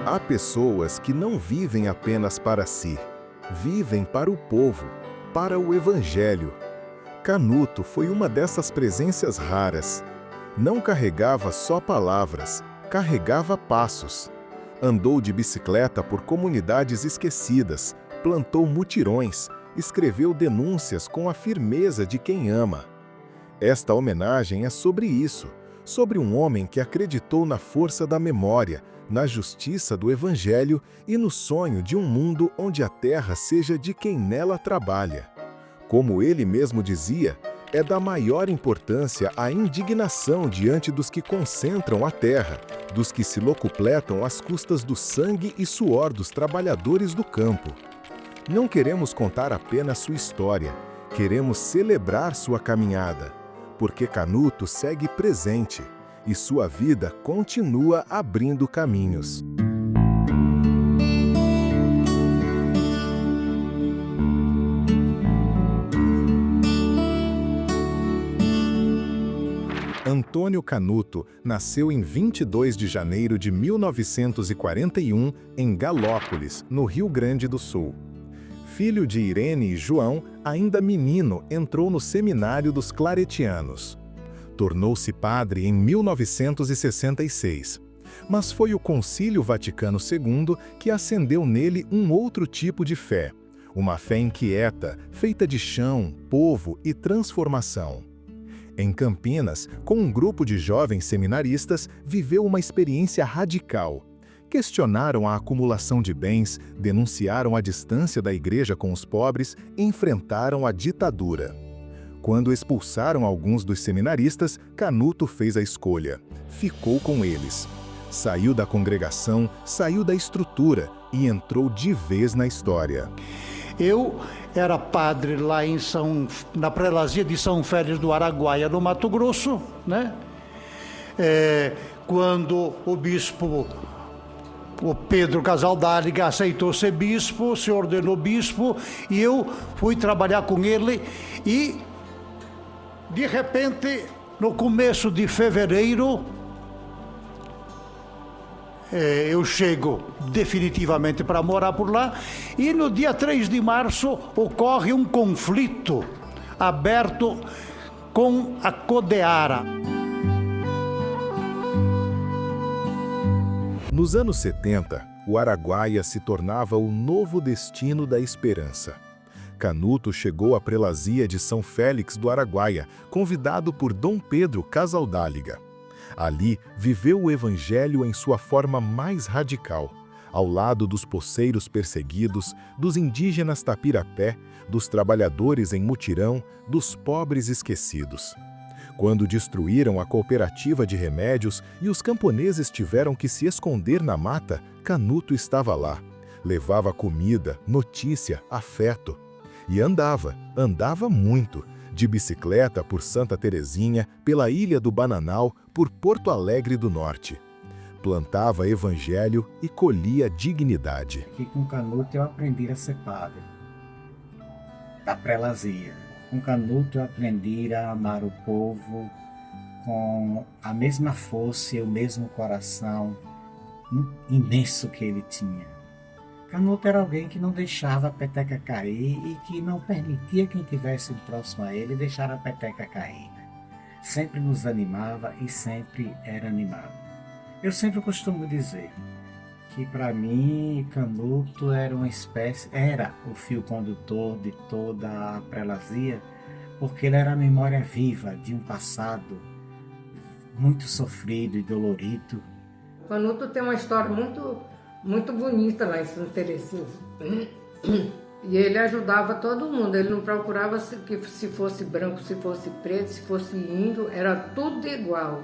Há pessoas que não vivem apenas para si, vivem para o povo, para o Evangelho. Canuto foi uma dessas presenças raras. Não carregava só palavras, carregava passos. Andou de bicicleta por comunidades esquecidas, plantou mutirões, escreveu denúncias com a firmeza de quem ama. Esta homenagem é sobre isso, sobre um homem que acreditou na força da memória, na justiça do Evangelho e no sonho de um mundo onde a terra seja de quem nela trabalha. Como ele mesmo dizia, é da maior importância a indignação diante dos que concentram a terra, dos que se locupletam às custas do sangue e suor dos trabalhadores do campo. Não queremos contar apenas sua história, queremos celebrar sua caminhada, porque Canuto segue presente e sua vida continua abrindo caminhos. Antônio Canuto nasceu em 22 de janeiro de 1941 em Galópolis, no Rio Grande do Sul. Filho de Irene e João, ainda menino entrou no seminário dos Claretianos. Tornou-se padre em 1966, mas foi o Concílio Vaticano II que acendeu nele um outro tipo de fé, uma fé inquieta, feita de chão, povo e transformação. Em Campinas, com um grupo de jovens seminaristas, viveu uma experiência radical. Questionaram a acumulação de bens, denunciaram a distância da igreja com os pobres, enfrentaram a ditadura. Quando expulsaram alguns dos seminaristas, Canuto fez a escolha. Ficou com eles. Saiu da congregação, saiu da estrutura e entrou de vez na história. Eu era padre lá na prelazia de São Félix do Araguaia, no Mato Grosso, né? Quando o bispo, o Pedro Casaldáliga, aceitou ser bispo, se ordenou bispo, e eu fui trabalhar com ele e, de repente, no começo de fevereiro, eu chego definitivamente para morar por lá, e no dia 3 de março ocorre um conflito aberto com a Codeara. Nos anos 70, o Araguaia se tornava o novo destino da esperança. Canuto chegou à prelazia de São Félix do Araguaia, convidado por Dom Pedro Casaldáliga. Ali, viveu o Evangelho em sua forma mais radical, ao lado dos poceiros perseguidos, dos indígenas tapirapé, dos trabalhadores em mutirão, dos pobres esquecidos. Quando destruíram a cooperativa de remédios e os camponeses tiveram que se esconder na mata, Canuto estava lá. Levava comida, notícia, afeto. E andava muito, de bicicleta por Santa Terezinha, pela Ilha do Bananal, por Porto Alegre do Norte. Plantava evangelho e colhia dignidade. Aqui com Canuto eu aprendi a ser padre, da prelazia. Com Canuto eu aprendi a amar o povo com a mesma força e o mesmo coração imenso que ele tinha. Canuto era alguém que não deixava a peteca cair e que não permitia quem estivesse próximo a ele deixar a peteca cair. Sempre nos animava e sempre era animado. Eu sempre costumo dizer que para mim Canuto era o fio condutor de toda a prelazia, porque ele era a memória viva de um passado muito sofrido e dolorido. Canuto tem uma história muito bonita lá em Santa Terezinha. E ele ajudava todo mundo, ele não procurava que se fosse branco, se fosse preto, se fosse índio, era tudo igual.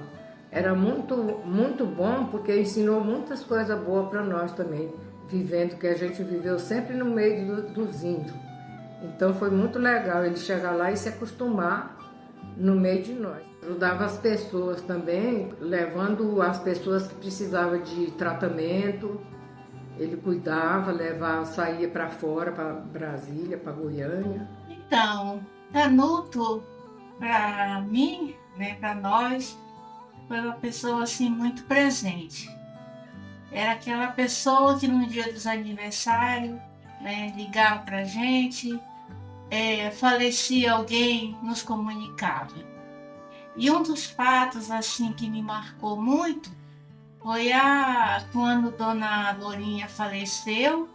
Era muito bom, porque ensinou muitas coisas boas para nós também, vivendo, que a gente viveu sempre no meio dos índios. Então foi muito legal ele chegar lá e se acostumar no meio de nós. Ajudava as pessoas também, levando as pessoas que precisavam de tratamento. Ele cuidava, saía para fora, para Brasília, para Goiânia. Então, Canuto, para mim, né, para nós, foi uma pessoa assim muito presente. Era aquela pessoa que no dia dos aniversários, né, ligava pra gente, falecia alguém, nos comunicava. E um dos fatos assim que me marcou muito foi quando Dona Lourinha faleceu,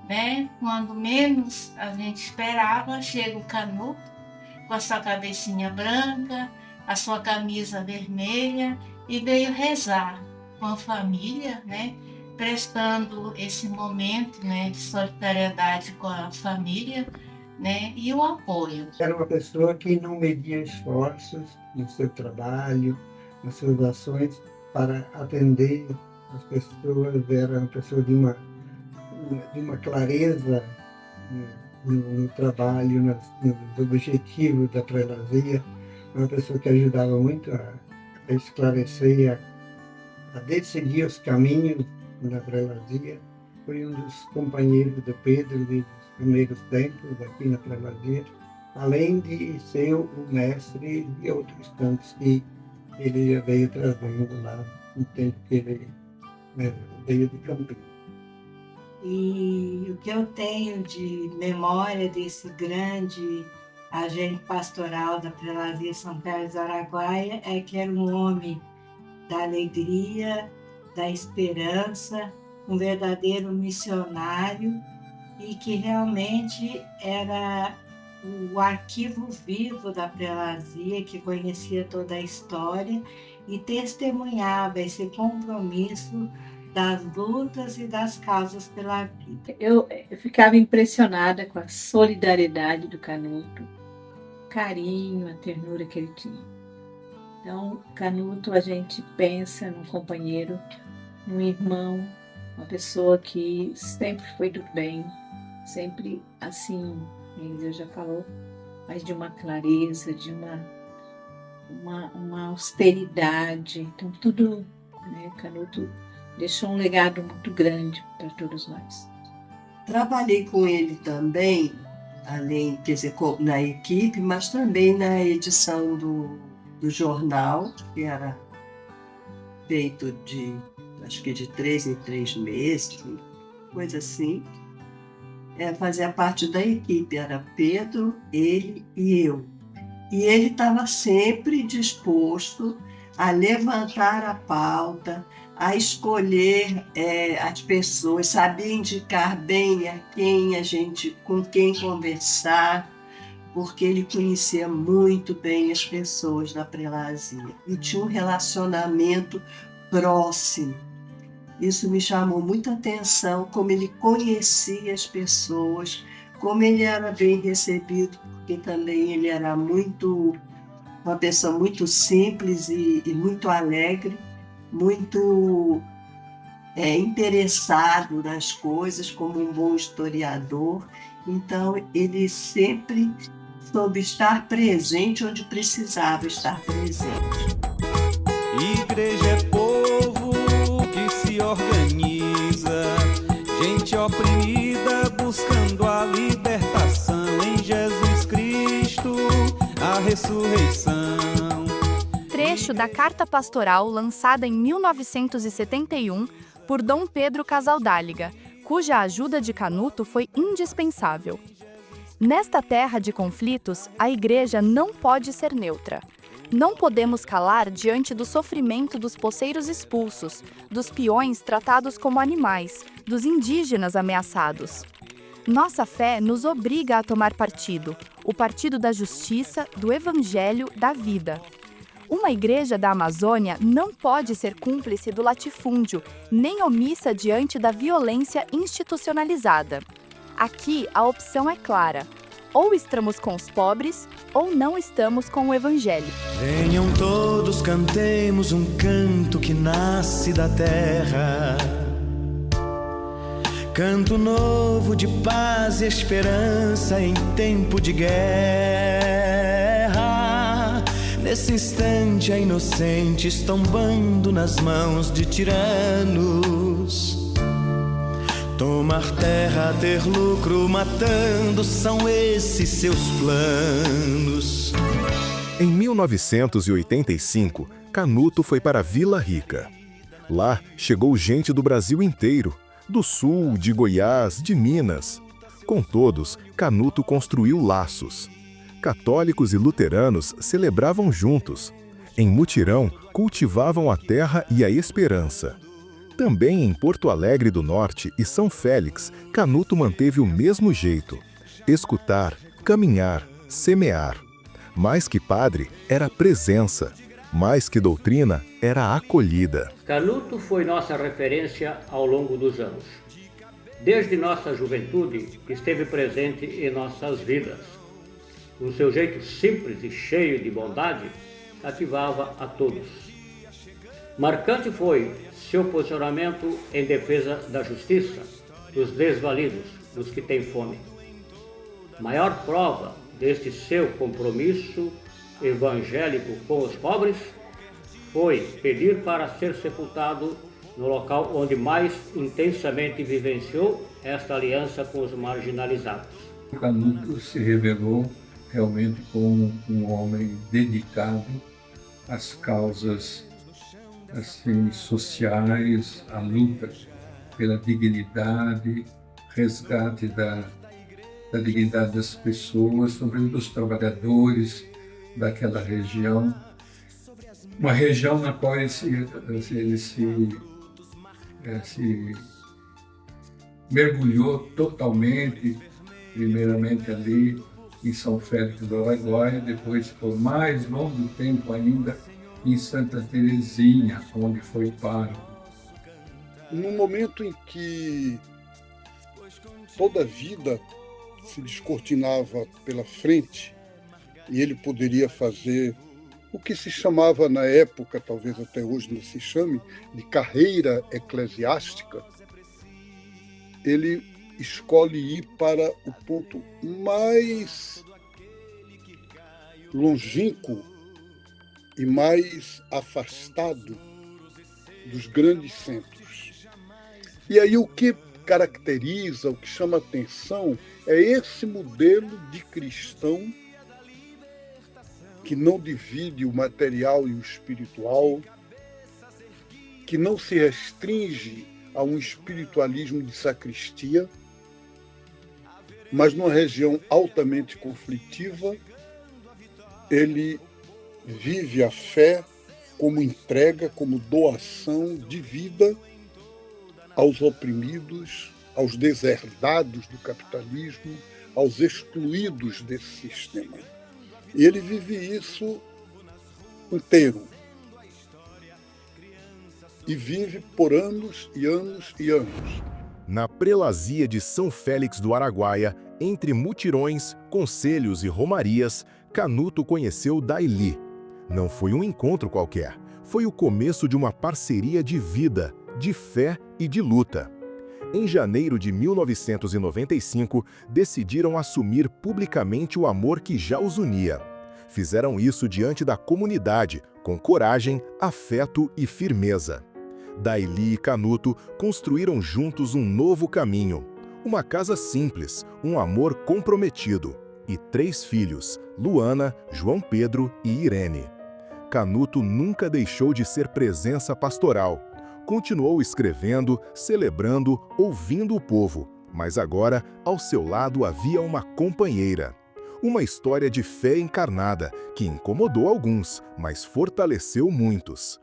né? Quando menos a gente esperava, chega o Canuto com a sua cabecinha branca, a sua camisa vermelha e veio rezar com a família, né? Prestando esse momento, né, de solidariedade com a família, né, e o apoio. Era uma pessoa que não media esforços no seu trabalho, nas suas ações para atender as pessoas. Era uma pessoa de uma clareza no trabalho, nos objetivos da prelazia. Uma pessoa que ajudava muito a esclarecer, a decidir os caminhos da prelazia. Foi um dos companheiros de Pedro dos primeiros tempos aqui na prelazia, além de ser o mestre de outros cantos que ele já veio trazendo lá no tempo que ele veio de Campinas. E o que eu tenho de memória desse grande agente pastoral da prelazia São Carlos do Araguaia é que era um homem da alegria, da esperança, um verdadeiro missionário e que realmente era o arquivo vivo da prelazia, que conhecia toda a história e testemunhava esse compromisso das lutas e das causas pela vida. Eu ficava impressionada com a solidariedade do Canuto, o carinho, a ternura que ele tinha. Então, Canuto, a gente pensa num companheiro, num irmão, uma pessoa que sempre foi do bem, sempre assim, Deus já falou, mas de uma clareza, de uma austeridade. Então, tudo, né, Canuto deixou um legado muito grande para todos nós. Trabalhei com ele também, além, quer dizer, na equipe, mas também na edição do jornal, que era feito acho que de 3 em 3 meses, coisa assim. Fazia parte da equipe, era Pedro, ele e eu. E ele estava sempre disposto a levantar a pauta, a escolher as pessoas, sabia indicar bem com quem conversar, porque ele conhecia muito bem as pessoas da prelazia e tinha um relacionamento próximo. Isso me chamou muita atenção, como ele conhecia as pessoas, como ele era bem recebido, porque também ele era uma pessoa muito simples e muito alegre, muito interessado nas coisas, como um bom historiador. Então, ele sempre soube estar presente onde precisava estar presente. Igreja é povo que se organiza, gente oprimida buscando a libertação em Jesus Cristo, a ressurreição. Trecho da Carta Pastoral lançada em 1971 por Dom Pedro Casaldáliga, cuja ajuda de Canuto foi indispensável. Nesta terra de conflitos, a Igreja não pode ser neutra. Não podemos calar diante do sofrimento dos poceiros expulsos, dos peões tratados como animais, dos indígenas ameaçados. Nossa fé nos obriga a tomar partido, o partido da justiça, do evangelho, da vida. Uma igreja da Amazônia não pode ser cúmplice do latifúndio, nem omissa diante da violência institucionalizada. Aqui a opção é clara: ou estamos com os pobres, ou não estamos com o evangelho. Venham todos, cantemos um canto que nasce da terra. Canto novo de paz e esperança em tempo de guerra. Nesse instante a inocentes tombando nas mãos de tiranos. Tomar terra, ter lucro, matando, são esses seus planos. Em 1985, Canuto foi para Vila Rica. Lá chegou gente do Brasil inteiro, do Sul, de Goiás, de Minas. Com todos, Canuto construiu laços. Católicos e luteranos celebravam juntos. Em mutirão, cultivavam a terra e a esperança. Também em Porto Alegre do Norte e São Félix, Canuto manteve o mesmo jeito: escutar, caminhar, semear. Mais que padre, era presença. Mais que doutrina, era acolhida. Canuto foi nossa referência ao longo dos anos. Desde nossa juventude, esteve presente em nossas vidas. Com seu jeito simples e cheio de bondade, cativava a todos. Marcante foi seu posicionamento em defesa da justiça, dos desvalidos, dos que têm fome. Maior prova deste seu compromisso evangélico com os pobres foi pedir para ser sepultado no local onde mais intensamente vivenciou esta aliança com os marginalizados. Canuto se revelou realmente como um homem dedicado às causas assim, sociais, à luta pela dignidade, resgate da dignidade das pessoas, sobretudo dos trabalhadores daquela região. Uma região na qual ele se mergulhou totalmente, primeiramente ali em São Félix do Araguaia, depois por mais longo tempo ainda em Santa Terezinha, onde foi pároco. No momento em que toda a vida se descortinava pela frente e ele poderia fazer o que se chamava na época, talvez até hoje não se chame, de carreira eclesiástica, ele escolhe ir para o ponto mais longínquo e mais afastado dos grandes centros. E aí o que caracteriza, o que chama atenção é esse modelo de cristão que não divide o material e o espiritual, que não se restringe a um espiritualismo de sacristia, mas numa região altamente conflitiva, ele vive a fé como entrega, como doação de vida aos oprimidos, aos deserdados do capitalismo, aos excluídos desse sistema. E ele vive isso inteiro. E vive por anos e anos e anos. Na prelazia de São Félix do Araguaia, entre mutirões, conselhos e romarias, Canuto conheceu Daili. Não foi um encontro qualquer, foi o começo de uma parceria de vida, de fé e de luta. Em janeiro de 1995, decidiram assumir publicamente o amor que já os unia. Fizeram isso diante da comunidade, com coragem, afeto e firmeza. Daili e Canuto construíram juntos um novo caminho, uma casa simples, um amor comprometido e 3 filhos, Luana, João Pedro e Irene. Canuto nunca deixou de ser presença pastoral. Continuou escrevendo, celebrando, ouvindo o povo, mas agora, ao seu lado, havia uma companheira. Uma história de fé encarnada, que incomodou alguns, mas fortaleceu muitos.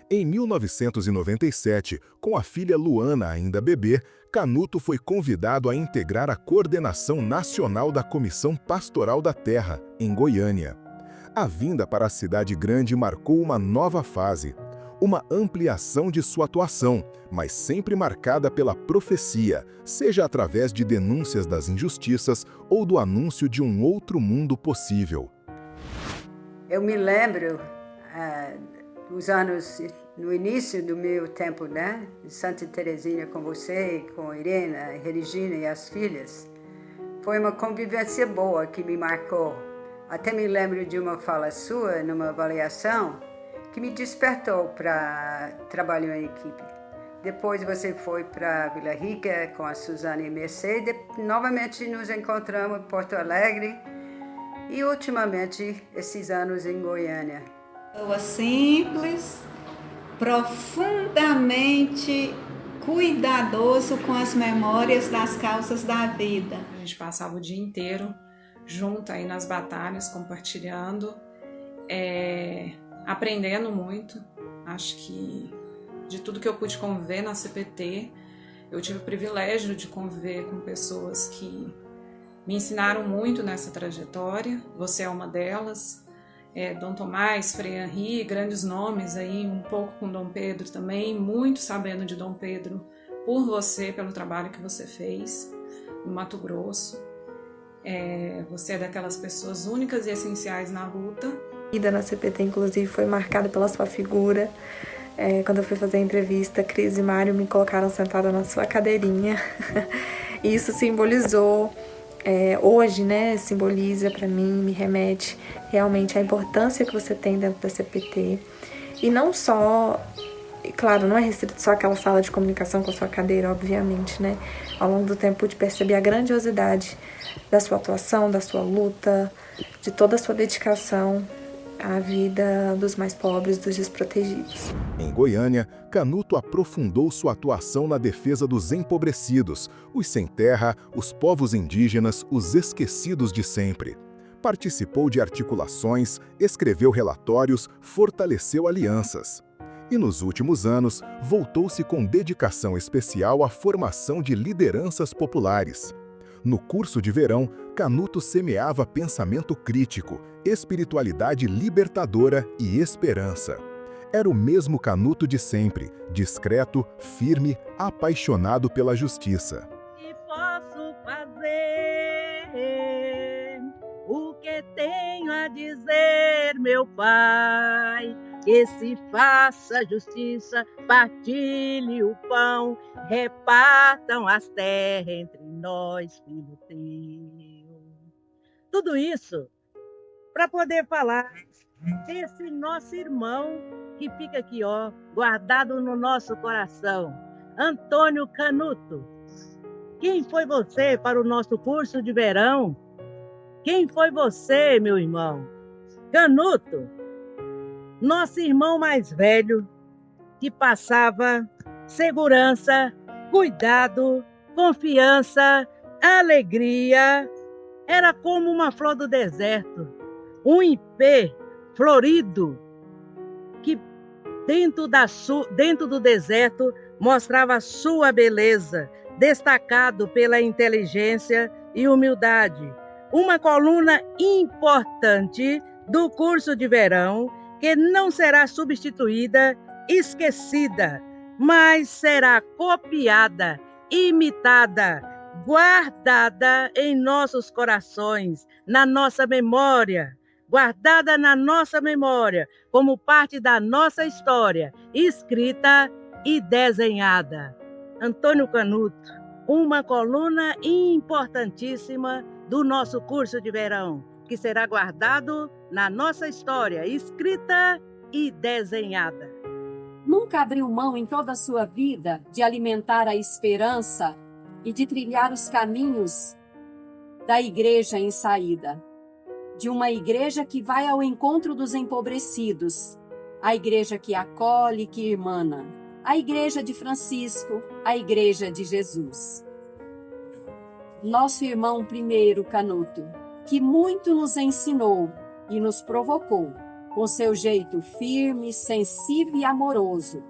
Em 1997, com a filha Luana ainda bebê, Canuto foi convidado a integrar a coordenação nacional da Comissão Pastoral da Terra, em Goiânia. A vinda para a cidade grande marcou uma nova fase, uma ampliação de sua atuação, mas sempre marcada pela profecia, seja através de denúncias das injustiças ou do anúncio de um outro mundo possível. Eu me lembro os anos, no início do meu tempo, né, em Santa Terezinha com você, com Irene, Regina e as filhas, foi uma convivência boa que me marcou. Até me lembro de uma fala sua, numa avaliação, que me despertou para trabalho em equipe. Depois você foi para Vila Rica com a Suzana e Mercedes, novamente nos encontramos em Porto Alegre e ultimamente esses anos em Goiânia. Pessoa simples, profundamente cuidadoso com as memórias das causas da vida. A gente passava o dia inteiro junto aí nas batalhas, compartilhando, aprendendo muito. Acho que de tudo que eu pude conviver na CPT, eu tive o privilégio de conviver com pessoas que me ensinaram muito nessa trajetória. Você é uma delas. Dom Tomás, Frei Henri, grandes nomes aí, um pouco com Dom Pedro também, muito sabendo de Dom Pedro por você, pelo trabalho que você fez no Mato Grosso. Você é daquelas pessoas únicas e essenciais na luta. A vida na CPT, inclusive, foi marcada pela sua figura. Quando eu fui fazer a entrevista, Cris e Mário me colocaram sentada na sua cadeirinha. E isso simbolizou, hoje, né, simboliza para mim, me remete realmente à importância que você tem dentro da CPT. E não só, claro, não é restrito só àquela sala de comunicação com a sua cadeira, obviamente, né? Ao longo do tempo pude perceber a grandiosidade da sua atuação, da sua luta, de toda a sua dedicação à vida dos mais pobres, dos desprotegidos. Em Goiânia, Canuto aprofundou sua atuação na defesa dos empobrecidos, os sem terra, os povos indígenas, os esquecidos de sempre. Participou de articulações, escreveu relatórios, fortaleceu alianças. E nos últimos anos, voltou-se com dedicação especial à formação de lideranças populares. No curso de verão, Canuto semeava pensamento crítico, espiritualidade libertadora e esperança. Era o mesmo Canuto de sempre, discreto, firme, apaixonado pela justiça. E posso fazer o que tenho a dizer, meu Pai, que se faça justiça, partilhe o pão, repartam as terras entre nós, filho teu. Tudo isso para poder falar desse nosso irmão que fica aqui, ó, guardado no nosso coração, Antônio Canuto. Quem foi você para o nosso curso de verão? Quem foi você, meu irmão? Canuto, nosso irmão mais velho, que passava segurança, cuidado, confiança, alegria. Era como uma flor do deserto, um ipê florido, que dentro do deserto mostrava sua beleza, destacado pela inteligência e humildade. Uma coluna importante do curso de verão, que não será substituída, esquecida, mas será copiada, imitada, guardada em nossos corações, na nossa memória, guardada na nossa memória, como parte da nossa história, escrita e desenhada. Antônio Canuto, uma coluna importantíssima do nosso curso de verão, que será guardado na nossa história, escrita e desenhada. Nunca abriu mão em toda a sua vida de alimentar a esperança e de trilhar os caminhos da igreja em saída. De uma igreja que vai ao encontro dos empobrecidos, a igreja que acolhe, que irmana, a igreja de Francisco, a igreja de Jesus. Nosso irmão primeiro, Canuto, que muito nos ensinou e nos provocou, com seu jeito firme, sensível e amoroso,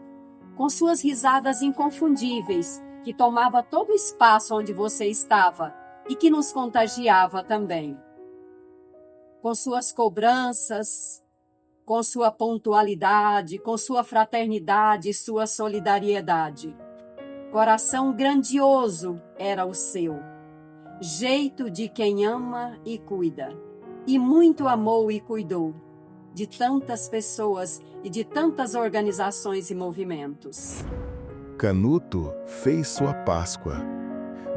com suas risadas inconfundíveis, que tomava todo o espaço onde você estava e que nos contagiava também. Com suas cobranças, com sua pontualidade, com sua fraternidade e sua solidariedade. Coração grandioso era o seu, jeito de quem ama e cuida, e muito amou e cuidou de tantas pessoas e de tantas organizações e movimentos. Canuto fez sua Páscoa.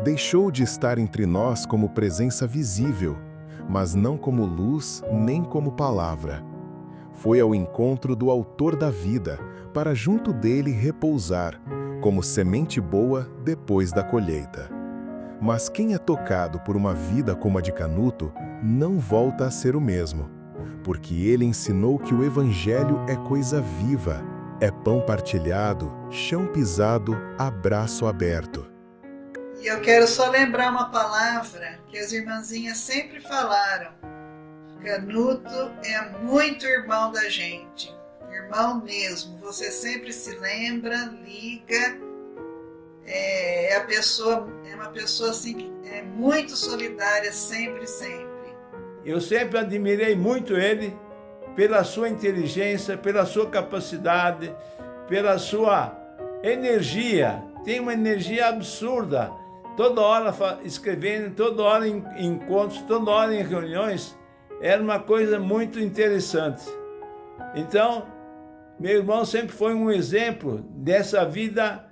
Deixou de estar entre nós como presença visível, mas não como luz nem como palavra. Foi ao encontro do autor da vida, para junto dele repousar, como semente boa depois da colheita. Mas quem é tocado por uma vida como a de Canuto, não volta a ser o mesmo, porque ele ensinou que o Evangelho é coisa viva, É pão partilhado, chão pisado, abraço aberto. E eu quero só lembrar uma palavra que as irmãzinhas sempre falaram. Canuto é muito irmão da gente. Irmão mesmo. Você sempre se lembra, liga. É uma pessoa assim que é muito solidária, sempre, sempre. Eu sempre admirei muito ele pela sua inteligência, pela sua capacidade, pela sua energia. Tem uma energia absurda. Toda hora escrevendo, toda hora em encontros, toda hora em reuniões. Era uma coisa muito interessante. Então, meu irmão sempre foi um exemplo dessa vida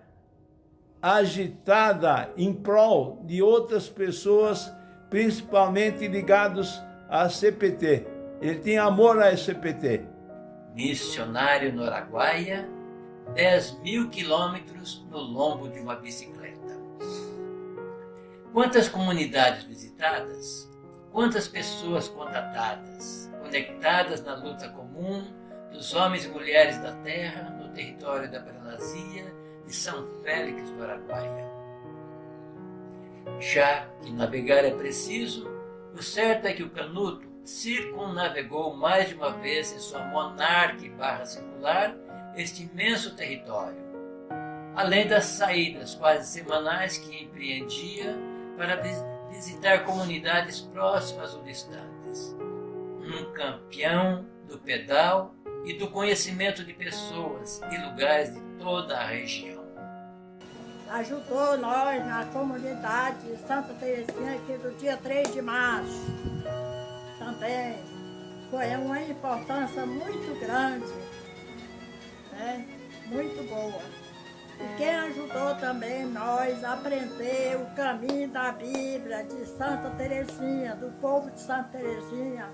agitada em prol de outras pessoas, principalmente ligados à CPT. Ele tinha amor à CPT. Missionário no Araguaia, 10.000 quilômetros no lombo de uma bicicleta. Quantas comunidades visitadas, quantas pessoas contatadas, conectadas na luta comum dos homens e mulheres da terra no território da Prelazia de São Félix do Araguaia. Já que navegar é preciso, o certo é que o Canuto circunnavegou mais de uma vez em sua monarque barra circular este imenso território, além das saídas quase semanais que empreendia para visitar comunidades próximas ou distantes. Um campeão do pedal e do conhecimento de pessoas e lugares de toda a região. Ajudou nós na comunidade de Santa Terezinha aqui do dia 3 de março. Também foi uma importância muito grande, né? Muito boa. E quem ajudou também nós a aprender o caminho da Bíblia de Santa Terezinha, do povo de Santa Terezinha,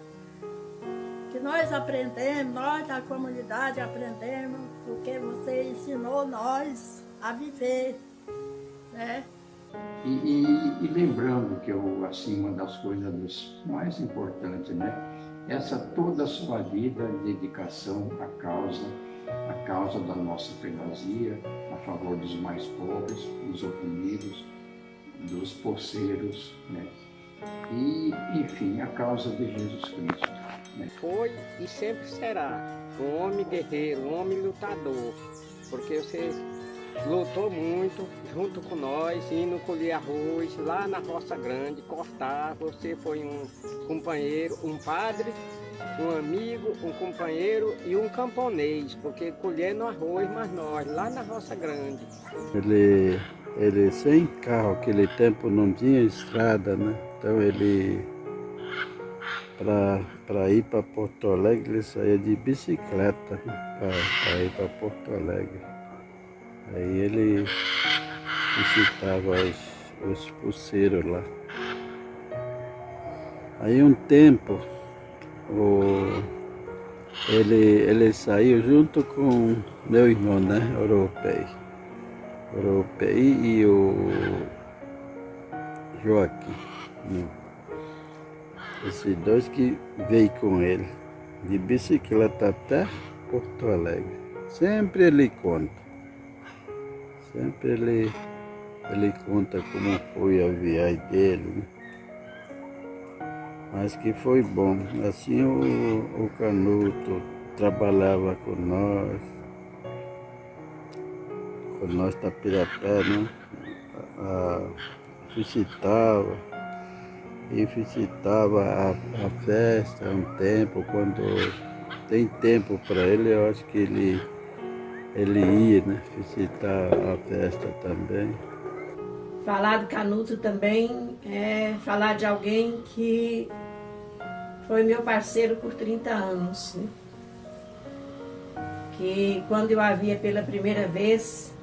que nós aprendemos, nós da comunidade aprendemos, porque você ensinou nós a viver, né? E lembrando que uma das coisas mais importantes, né? Essa toda a sua vida, dedicação à causa da nossa prelazia, a favor dos mais pobres, dos oprimidos, dos poceiros, né? E, enfim, a causa de Jesus Cristo. Né? Foi e sempre será um homem guerreiro, um homem lutador, porque você lutou muito junto com nós, indo colher arroz lá na Roça Grande, cortar. Você foi um companheiro, um padre, um amigo, um companheiro e um camponês, porque colhendo arroz, mas nós, lá na Roça Grande. Ele sem carro, aquele tempo não tinha estrada, né? Então ele, para ir para Porto Alegre, ele saía de bicicleta, né? Para ir para Porto Alegre. Aí ele visitava os pulseiros lá. Aí um tempo ele saiu junto com meu irmão, né? Europei e o Joaquim. Né? Esses dois que veio com ele, de bicicleta até Porto Alegre. Sempre ele conta. Sempre ele conta como foi a viagem dele, né? Mas que foi bom. Assim o Canuto trabalhava com nós Tapirapé, né? Visitava a festa um tempo, quando tem tempo para ele, eu acho que ele ia, né, visitar a festa também. Falar do Canuto também é falar de alguém que foi meu parceiro por 30 anos. Né? Que quando eu a via pela primeira vez,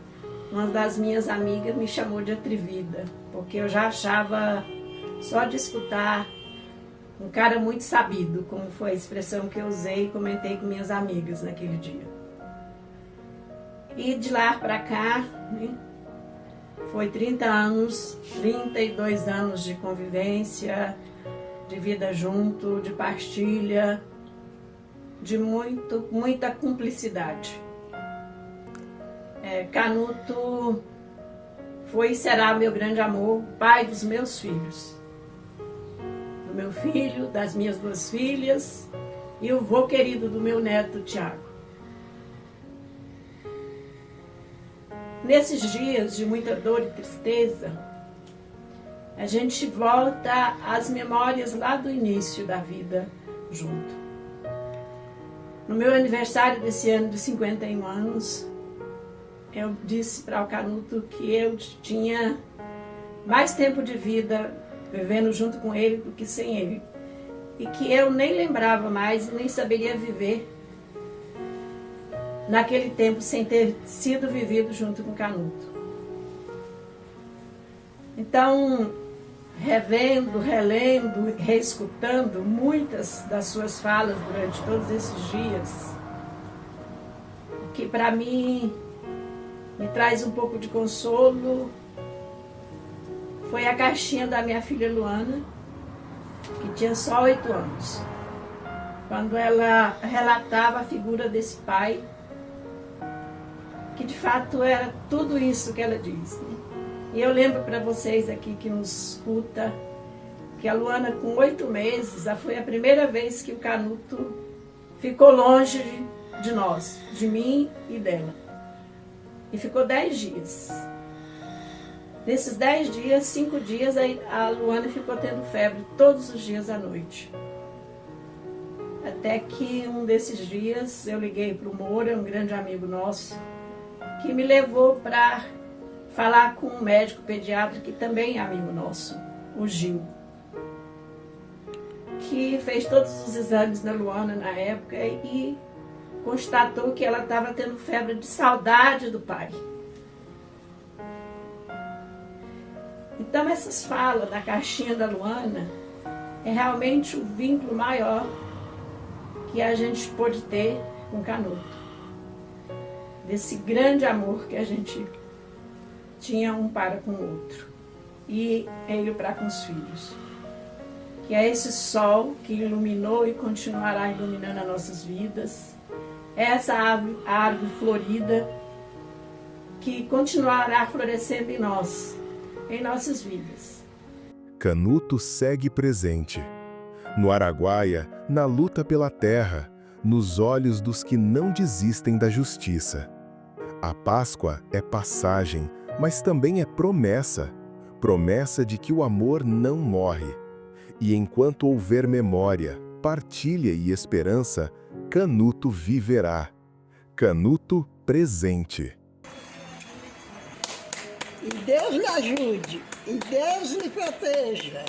uma das minhas amigas me chamou de atrevida, porque eu já achava, só de escutar, um cara muito sabido, como foi a expressão que eu usei e comentei com minhas amigas naquele dia. E de lá para cá, né, foi 30 anos, 32 anos de convivência, de vida junto, de partilha, de muita cumplicidade. Canuto foi e será meu grande amor, pai dos meus filhos. Do meu filho, das minhas 2 filhas e o vô querido do meu neto, Tiago. Nesses dias de muita dor e tristeza, a gente volta às memórias lá do início da vida junto. No meu aniversário desse ano de 51 anos, eu disse para o Canuto que eu tinha mais tempo de vida vivendo junto com ele do que sem ele. E que eu nem lembrava mais e nem saberia viver naquele tempo sem ter sido vivido junto com o Canuto. Então, revendo, relendo, reescutando muitas das suas falas durante todos esses dias, o que para mim me traz um pouco de consolo foi a caixinha da minha filha Luana, que tinha só 8 anos, quando ela relatava a figura desse pai, que de fato era tudo isso que ela diz, né? E eu lembro para vocês aqui que nos escuta, que a Luana com 8 meses, foi a primeira vez que o Canuto ficou longe de nós, de mim e dela. E ficou 10 dias. Nesses 10 dias, 5 dias, a Luana ficou tendo febre todos os dias à noite. Até que um desses dias eu liguei para o Moura, um grande amigo nosso, que me levou para falar com um médico pediatra que também é amigo nosso, o Gil, que fez todos os exames na Luana na época e constatou que ela estava tendo febre de saudade do pai. Então essas falas da caixinha da Luana é realmente o vínculo maior que a gente pôde ter com o Canuto. Desse grande amor que a gente tinha um para com o outro. E ele para com os filhos. Que é esse sol que iluminou e continuará iluminando as nossas vidas. Essa árvore florida que continuará florescendo em nós, em nossas vidas. Canuto segue presente. No Araguaia, na luta pela terra, nos olhos dos que não desistem da justiça. A Páscoa é passagem, mas também é promessa. Promessa de que o amor não morre. E enquanto houver memória, partilha e esperança, Canuto viverá. Canuto presente. E Deus lhe ajude, e Deus lhe proteja.